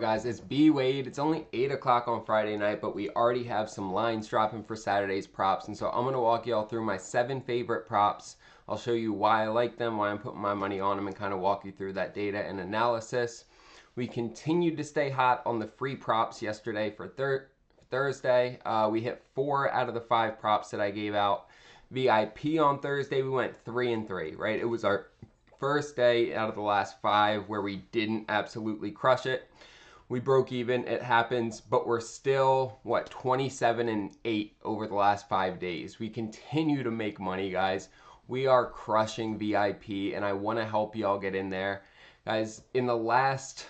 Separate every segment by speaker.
Speaker 1: guys? It's B Wade. It's only 8 o'clock on Friday night, but we already have some lines dropping for Saturday's props. And so I'm going to walk you all through my 7 favorite props. I'll show you why I like them, why I'm putting my money on them, and kind of walk you through that data and analysis. We continued to stay hot on the free props yesterday for Thursday. We hit 4 out of the 5 props that I gave out. VIP on Thursday, we went 3 and 3, right? It was our first day out of the last 5 where we didn't absolutely crush it. We broke even, it happens, but we're still, 27 and 8 over the last 5 days. We continue to make money, guys. We are crushing VIP, and I want to help y'all get in there. Guys, in the last,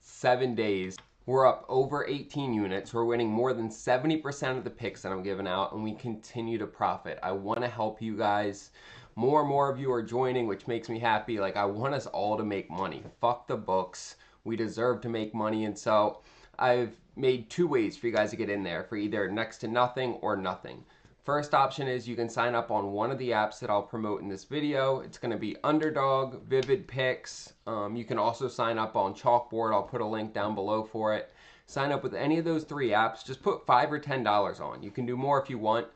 Speaker 1: 7 days, we're up over 18 units. We're winning more than 70% of the picks that I'm giving out, and we continue to profit. I want to help you guys. More and more of you are joining, which makes me happy. Like, I want us all to make money. Fuck the books. We deserve to make money. And so I've made 2 ways for you guys to get in there, for either next to nothing or nothing. First option is you can sign up on one of the apps that I'll promote in this video. It's going to be Underdog, PrizePicks. You can also sign up on Chalkboard. I'll put a link down below for it. Sign up with any of those 3 apps. Just put $5 or $10 on. You can do more if you want,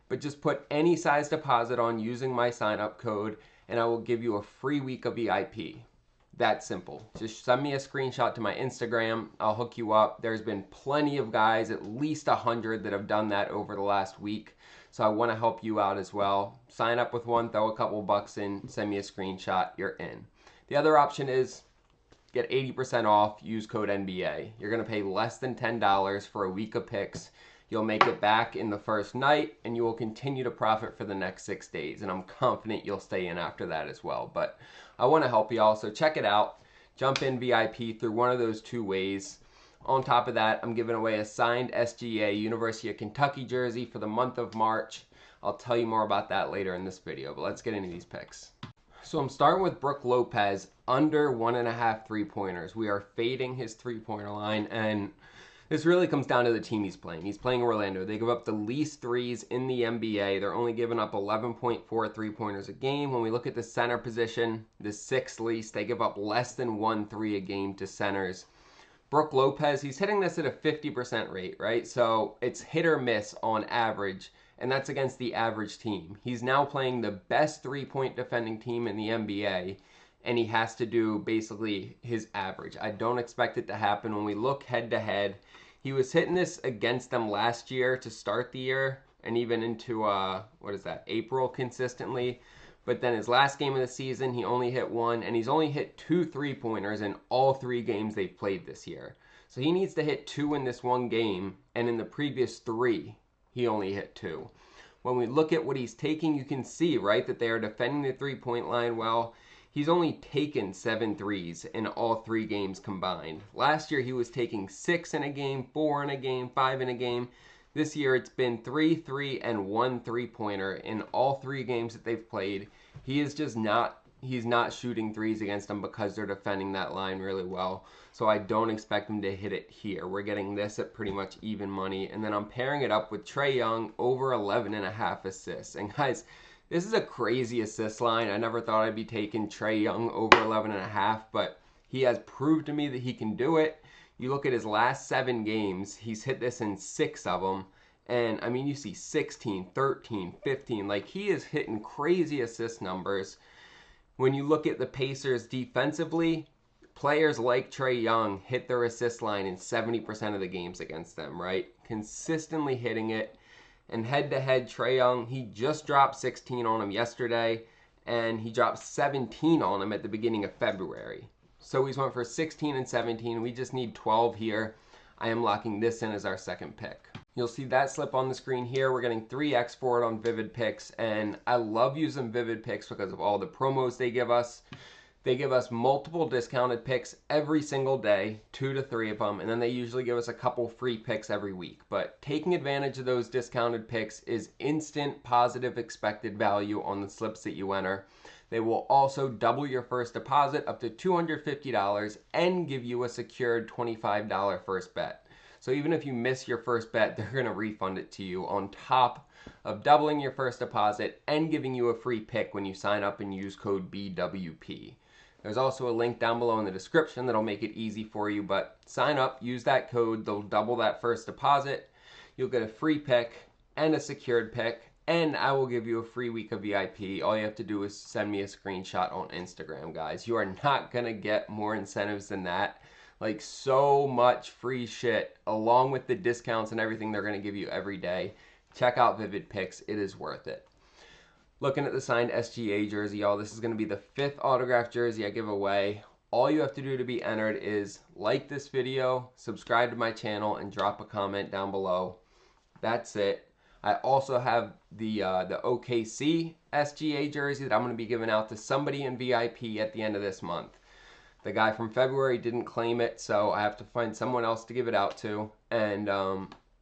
Speaker 1: but just put any size deposit on using my sign up code, and I will give you a free week of VIP. That simple. Just send me a screenshot to my Instagram. I'll hook you up. There's been plenty of guys, at least 100, that have done that over the last week. So I want to help you out as well. Sign up with one, throw a couple bucks in, send me a screenshot, you're in. The other option is get 80% off, use code NBA. You're going to pay less than $10 for a week of picks. You'll make it back in the first night, and you will continue to profit for the next 6 days. And I'm confident you'll stay in after that as well. But I want to help you all, so check it out. Jump in VIP through one of those 2 ways. On top of that, I'm giving away a signed SGA University of Kentucky jersey for the month of March. I'll tell you more about that later in this video, but let's get into these picks. So I'm starting with Brook Lopez, under 1.5 3-pointers. We are fading his 3-pointer line, and this really comes down to the team he's playing. He's playing Orlando. They give up the least threes in the NBA. They're only giving up 11.4 3-pointers a game. When we look at the center position, the 6th least, they give up less than 1 3 a game to centers. Brook Lopez, he's hitting this at a 50% rate, right? So it's hit or miss on average, and that's against the average team. He's now playing the best 3-point defending team in the NBA, and he has to do basically his average. I don't expect it to happen. When we look head to head, he was hitting this against them last year to start the year, and even into, April consistently. But then his last game of the season, he only hit 1, and he's only hit 2 3-pointers in all 3 games they've played this year. So he needs to hit 2 in this one game, and in the previous 3, he only hit 2. When we look at what he's taking, you can see, right, that they are defending the 3-point line well. He's only taken 7 threes in all 3 games combined. Last year, he was taking 6 in a game, 4 in a game, 5 in a game. This year, it's been 3, 3, and 1 3-pointer in all 3 games that they've played. He is just not, he's not shooting threes against them because they're defending that line really well. So I don't expect him to hit it here. We're getting this at pretty much even money. And then I'm pairing it up with Trae Young, over 11.5 assists. And guys, this is a crazy assist line. I never thought I'd be taking Trae Young over 11.5, but he has proved to me that he can do it. You look at his last 7 games, he's hit this in 6 of them. And, I mean, you see 16, 13, 15. Like, he is hitting crazy assist numbers. When you look at the Pacers defensively, players like Trae Young hit their assist line in 70% of the games against them, right? Consistently hitting it. And head-to-head, Trae Young, he just dropped 16 on him yesterday, and he dropped 17 on him at the beginning of February. So he's went for 16 and 17. We just need 12 here. I am locking this in as our second pick. You'll see that slip on the screen here. We're getting 3x for it on PrizePicks, and I love using PrizePicks because of all the promos they give us. They give us multiple discounted picks every single day, 2 to 3 of them, and then they usually give us a couple free picks every week. But taking advantage of those discounted picks is instant positive expected value on the slips that you enter. They will also double your first deposit up to $250 and give you a secured $25 first bet. So even if you miss your first bet, they're going to refund it to you on top of doubling your first deposit and giving you a free pick when you sign up and use code BWP. There's also a link down below in the description that'll make it easy for you, but sign up, use that code, they'll double that first deposit. You'll get a free pick and a secured pick, and I will give you a free week of VIP. All you have to do is send me a screenshot on Instagram, guys. You are not gonna get more incentives than that. Like, so much free shit, along with the discounts and everything they're gonna give you every day. Check out Vivid Picks, it is worth it. Looking at the signed SGA jersey, y'all, this is going to be the 5th autographed jersey I give away. All you have to do to be entered is like this video, subscribe to my channel, and drop a comment down below. That's it. I also have the OKC SGA jersey that I'm going to be giving out to somebody in VIP at the end of this month. The guy from February didn't claim it, so I have to find someone else to give it out to. And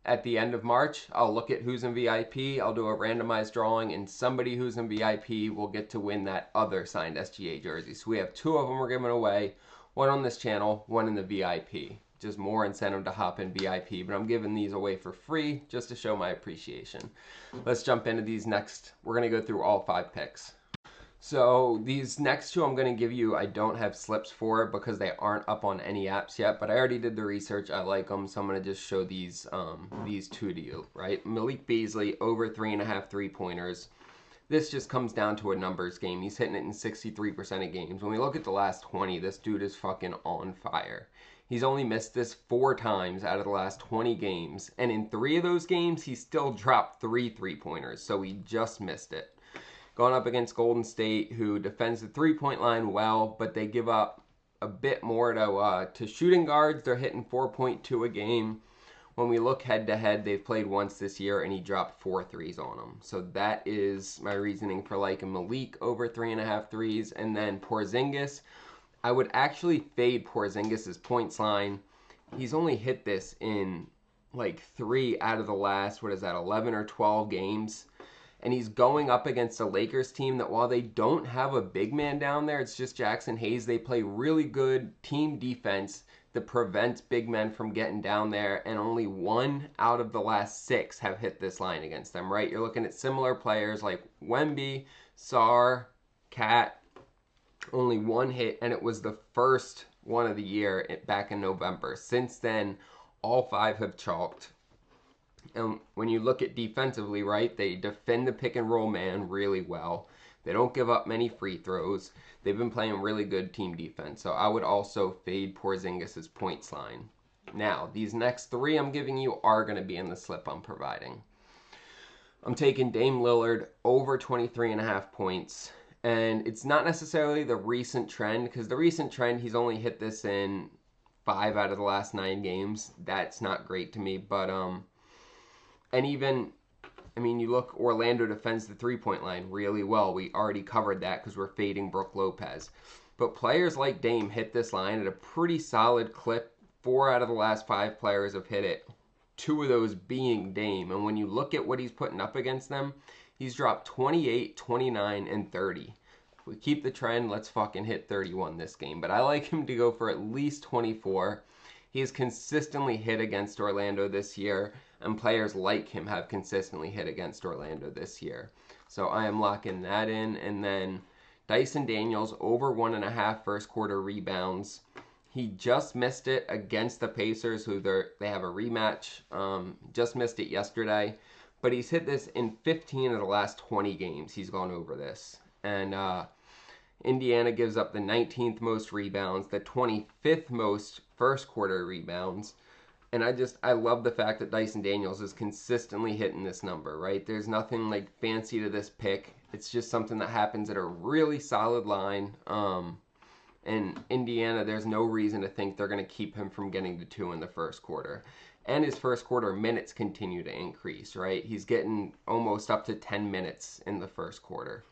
Speaker 1: at the end of March, I'll look at who's in VIP, I'll do a randomized drawing, and somebody who's in VIP will get to win that other signed SGA jersey. So we have 2 of them we're giving away, one on this channel, one in the VIP. Just more incentive to hop in VIP, but I'm giving these away for free just to show my appreciation. Let's jump into these next. We're gonna go through all 5 picks. So these next 2 I'm going to give you, I don't have slips for because they aren't up on any apps yet, but I already did the research. I like them, so I'm going to just show these 2 to you, right? Malik Beasley, over 3.5 3-pointers. This just comes down to a numbers game. He's hitting it in 63% of games. When we look at the last 20, this dude is fucking on fire. He's only missed this 4 times out of the last 20 games, and in 3 of those games, he still dropped 3 3-pointers, so he just missed it. Going up against Golden State, who defends the 3-point line well, but they give up a bit more to shooting guards. They're hitting 4.2 a game. When we look head-to-head, they've played once this year, and he dropped 4 threes on them. So that is my reasoning for liking Malik over 3.5 threes. And then Porzingis, I would actually fade Porzingis' points line. He's only hit this in like 3 out of the last, 11 or 12 games. And he's going up against a Lakers team that while they don't have a big man down there, it's just Jackson Hayes, they play really good team defense that prevents big men from getting down there, and only 1 out of the last 6 have hit this line against them, right? You're looking at similar players like Wemby, Sarr, Cat, only 1 hit, and it was the first one of the year back in November. Since then, all 5 have chalked. And when you look at defensively, right, they defend the pick and roll man really well. They don't give up many free throws. They've been playing really good team defense. So I would also fade Porzingis' points line. Now, these next 3 I'm giving you are going to be in the slip I'm providing. I'm taking Dame Lillard over 23.5 points. And it's not necessarily the recent trend, because the recent trend, he's only hit this in 5 out of the last 9 games. That's not great to me, but and even, I mean, you look, Orlando defends the 3-point line really well. We already covered that because we're fading Brook Lopez. But players like Dame hit this line at a pretty solid clip. 4 out of the last 5 players have hit it. 2 of those being Dame. And when you look at what he's putting up against them, he's dropped 28, 29, and 30. If we keep the trend, let's fucking hit 31 this game. But I like him to go for at least 24. He's consistently hit against Orlando this year, and players like him have consistently hit against Orlando this year. So I am locking that in. And then Dyson Daniels over 1.5 first quarter rebounds. He just missed it against the Pacers, who they have a rematch. Just missed it yesterday. But he's hit this in 15 of the last 20 games. He's gone over this. And Indiana gives up the 19th most rebounds, the 25th most first quarter rebounds. And I love the fact that Dyson Daniels is consistently hitting this number, right? There's nothing like fancy to this pick. It's just something that happens at a really solid line. And Indiana, there's no reason to think they're going to keep him from getting to 2 in the first quarter. And his first quarter minutes continue to increase, right? He's getting almost up to 10 minutes in the first quarter.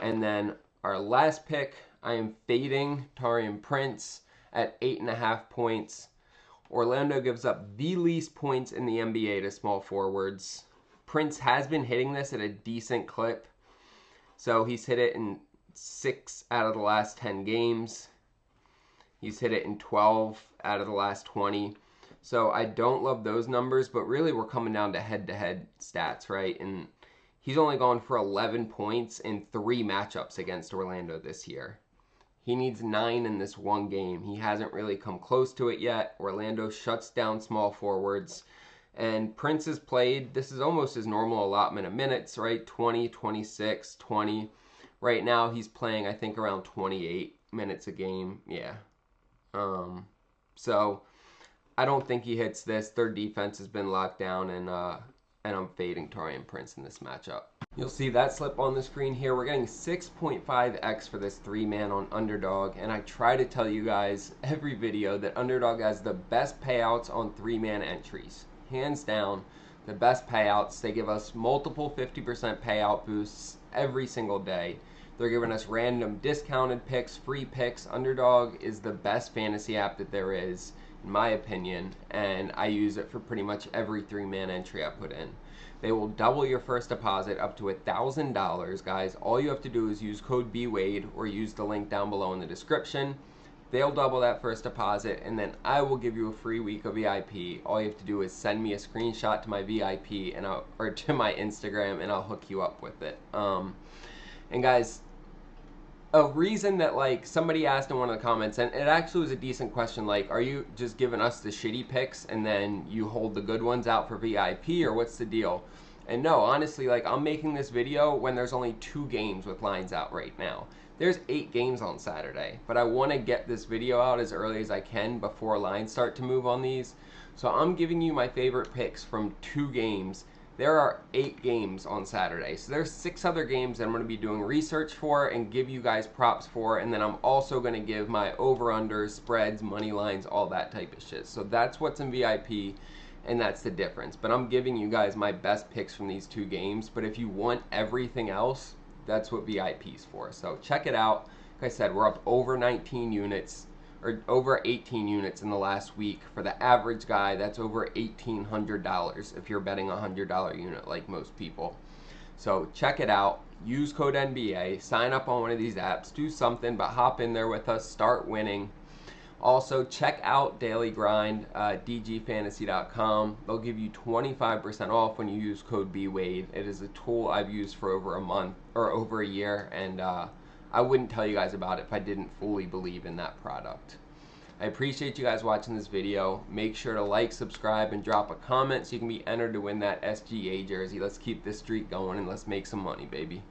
Speaker 1: And then our last pick, I am fading Taurean Prince at 8.5 points. Orlando gives up the least points in the NBA to small forwards. Prince has been hitting this at a decent clip. So he's hit it in 6 out of the last 10 games. He's hit it in 12 out of the last 20. So I don't love those numbers, but really we're coming down to head-to-head stats, right? And he's only gone for 11 points in 3 matchups against Orlando this year. He needs 9 in this one game. He hasn't really come close to it yet. Orlando shuts down small forwards. And Prince has played, this is almost his normal allotment of minutes, right? 20, 26, 20. Right now he's playing, I think, around 28 minutes a game. Yeah. So I don't think he hits this. Their defense has been locked down, and I'm fading Taurean Prince in this matchup. You'll see that slip on the screen here. We're getting 6.5x for this 3-man on Underdog, and I try to tell you guys every video that Underdog has the best payouts on 3-man entries. Hands down, the best payouts. They give us multiple 50% payout boosts every single day. They're giving us random discounted picks, free picks. Underdog is the best fantasy app that there is, in my opinion, and I use it for pretty much every 3-man entry I put in. They will double your first deposit up to $1,000, guys. All you have to do is use code BWADE or use the link down below in the description. They'll double that first deposit, and then I will give you a free week of VIP. All you have to do is send me a screenshot to my VIP or to my Instagram, and I'll hook you up with it. And guys, a reason that, like, somebody asked in one of the comments, and it actually was a decent question, like, are you just giving us the shitty picks and then you hold the good ones out for VIP, or what's the deal? And no, honestly, like, I'm making this video when there's only 2 games with lines out right now. There's 8 games on Saturday, but I want to get this video out as early as I can before lines start to move on these. So I'm giving you my favorite picks from 2 games. There are 8 games on Saturday, so there's 6 other games that I'm going to be doing research for and give you guys props for, and then I'm also going to give my over-unders, spreads, money lines, all that type of shit. So that's what's in VIP, and that's the difference. But I'm giving you guys my best picks from these 2 games, but if you want everything else, that's what VIP's for. So check it out. Like I said, we're up over 19 units, or over 18 units in the last week. For the average guy, that's over $1,800 if you're betting a $100 unit like most people. So check it out. Use code NBA. Sign up on one of these apps. Do something, but hop in there with us. Start winning. Also, check out Daily Grind, dgfantasy.com. They'll give you 25% off when you use code BWADE. It is a tool I've used for over a month or over a year, and I wouldn't tell you guys about it if I didn't fully believe in that product. I appreciate you guys watching this video. Make sure to like, subscribe, and drop a comment so you can be entered to win that SGA jersey. Let's keep this streak going and let's make some money, baby.